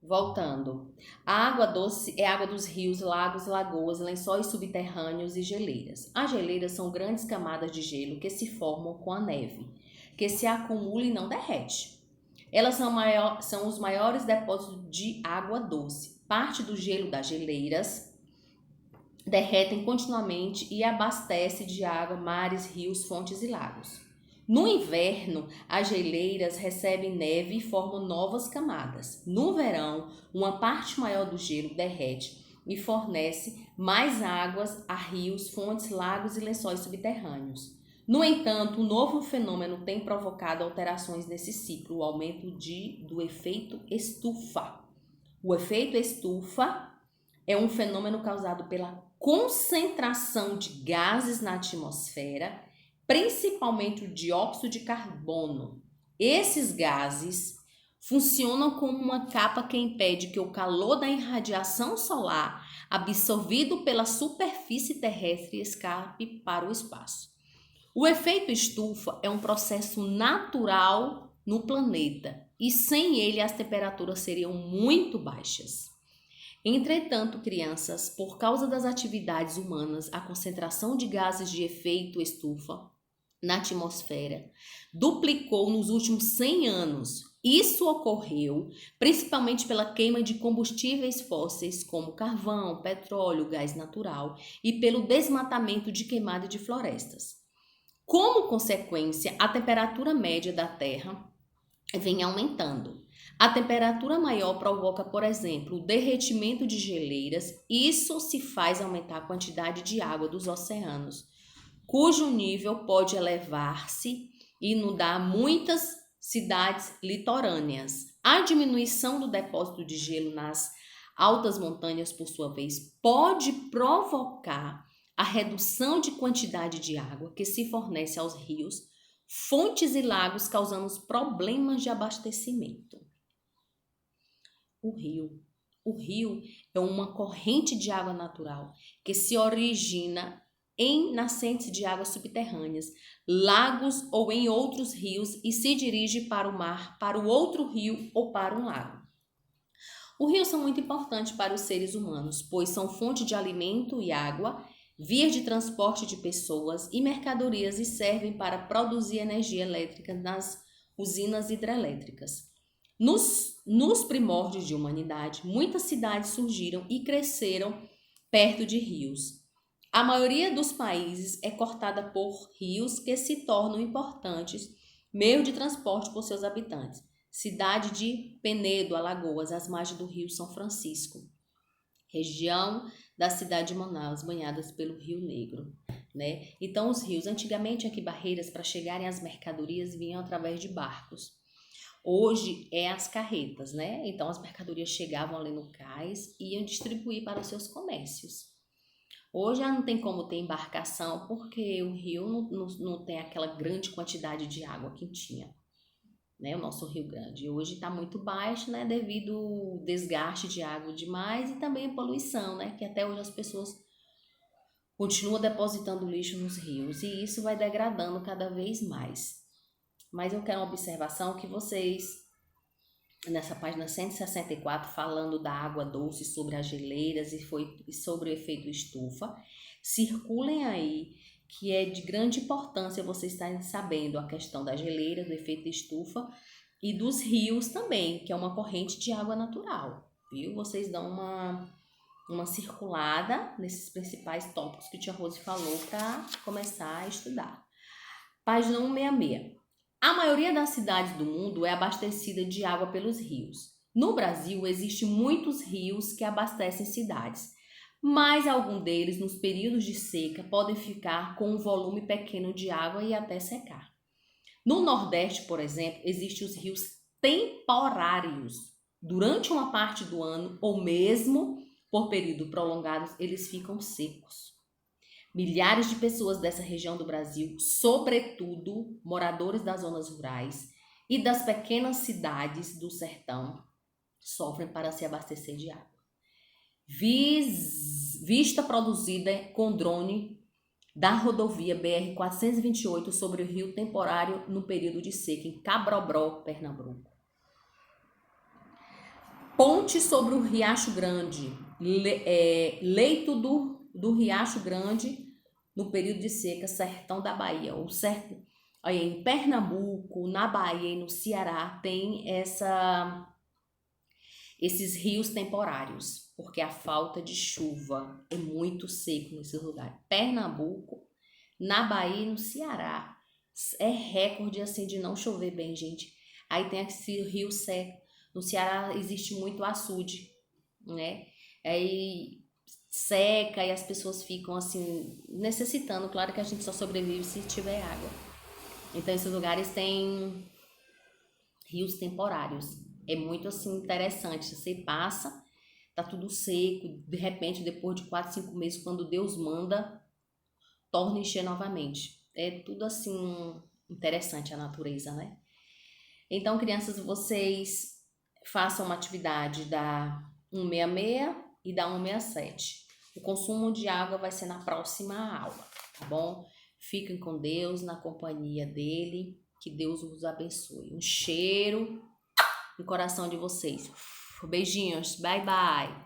Voltando. A água doce é água dos rios, lagos, lagoas, lençóis subterrâneos e geleiras. As geleiras são grandes camadas de gelo que se formam com a neve, que se acumula e não derrete. Elas são os maiores depósitos de água doce. Parte do gelo das geleiras derretem continuamente e abastece de água mares, rios, fontes e lagos. No inverno, as geleiras recebem neve e formam novas camadas. No verão, uma parte maior do gelo derrete e fornece mais águas a rios, fontes, lagos e lençóis subterrâneos. No entanto, um novo fenômeno tem provocado alterações nesse ciclo, o aumento do efeito estufa. O efeito estufa é um fenômeno causado pela concentração de gases na atmosfera, principalmente o dióxido de carbono. Esses gases funcionam como uma capa que impede que o calor da irradiação solar, absorvido pela superfície terrestre, escape para o espaço. O efeito estufa é um processo natural no planeta e sem ele as temperaturas seriam muito baixas. Entretanto, crianças, por causa das atividades humanas, a concentração de gases de efeito estufa na atmosfera duplicou nos últimos 100 anos. Isso ocorreu principalmente pela queima de combustíveis fósseis como carvão, petróleo, gás natural e pelo desmatamento de queimada de florestas. Como consequência, a temperatura média da Terra vem aumentando. A temperatura maior provoca, por exemplo, o derretimento de geleiras. Isso se faz aumentar a quantidade de água dos oceanos, cujo nível pode elevar-se e inundar muitas cidades litorâneas. A diminuição do depósito de gelo nas altas montanhas, por sua vez, pode provocar a redução de quantidade de água que se fornece aos rios, fontes e lagos, causando problemas de abastecimento. O rio. O rio é uma corrente de água natural que se origina em nascentes de águas subterrâneas, lagos ou em outros rios e se dirige para o mar, para o outro rio ou para um lago. Os rios são muito importantes para os seres humanos, pois são fonte de alimento e água, vias de transporte de pessoas e mercadorias e servem para produzir energia elétrica nas usinas hidrelétricas. Nos primórdios de humanidade, muitas cidades surgiram e cresceram perto de rios. A maioria dos países é cortada por rios que se tornam importantes meio de transporte por seus habitantes. Cidade de Penedo, Alagoas, às margens do Rio São Francisco. Região da cidade de Manaus, banhadas pelo Rio Negro, né? Então, os rios, antigamente aqui barreiras para chegarem às mercadorias vinham através de barcos. Hoje é as carretas, né? Então, as mercadorias chegavam ali no cais e iam distribuir para os seus comércios. Hoje já não tem como ter embarcação porque o rio não tem aquela grande quantidade de água que tinha, né? O nosso Rio Grande hoje está muito baixo, né? Devido ao desgaste de água demais e também a poluição, né? Que até hoje as pessoas continuam depositando lixo nos rios e isso vai degradando cada vez mais. Mas eu quero uma observação que vocês, nessa página 164, falando da água doce, sobre as geleiras e sobre o efeito estufa, circulem aí, que é de grande importância vocês estarem sabendo a questão da geleira, do efeito estufa e dos rios também, que é uma corrente de água natural, viu? Vocês dão uma circulada nesses principais tópicos que a tia Rose falou para começar a estudar. Página 166. A maioria das cidades do mundo é abastecida de água pelos rios. No Brasil, existem muitos rios que abastecem cidades, mas alguns deles, nos períodos de seca, podem ficar com um volume pequeno de água e até secar. No Nordeste, por exemplo, existem os rios temporários. Durante uma parte do ano, ou mesmo por períodos prolongados, eles ficam secos. Milhares de pessoas dessa região do Brasil, sobretudo moradores das zonas rurais e das pequenas cidades do sertão, sofrem para se abastecer de água. Vista produzida com drone da rodovia BR-428 sobre o rio temporário no período de seca em Cabrobró, Pernambuco. Ponte sobre o Riacho Grande, leito do Riacho Grande no período de seca, sertão da Bahia. Olha, em Pernambuco, na Bahia e no Ceará tem esses rios temporários, porque a falta de chuva é muito seco nesses lugares. Pernambuco, na Bahia e no Ceará é recorde assim de não chover bem, gente. Aí tem esse rio seco. No Ceará existe muito açude, né? Aí seca e as pessoas ficam assim necessitando. Claro que a gente só sobrevive se tiver água. Então esses lugares têm rios temporários. É muito assim interessante. Você passa, tá tudo seco, de repente depois de 4, 5 meses, quando Deus manda, torna a encher novamente. É tudo assim interessante a natureza, né? Então, crianças, vocês façam uma atividade da 166 e da 167. O consumo de água vai ser na próxima aula, tá bom? Fiquem com Deus, na companhia dele. Que Deus os abençoe. Um cheiro no coração de vocês. Beijinhos. Bye, bye.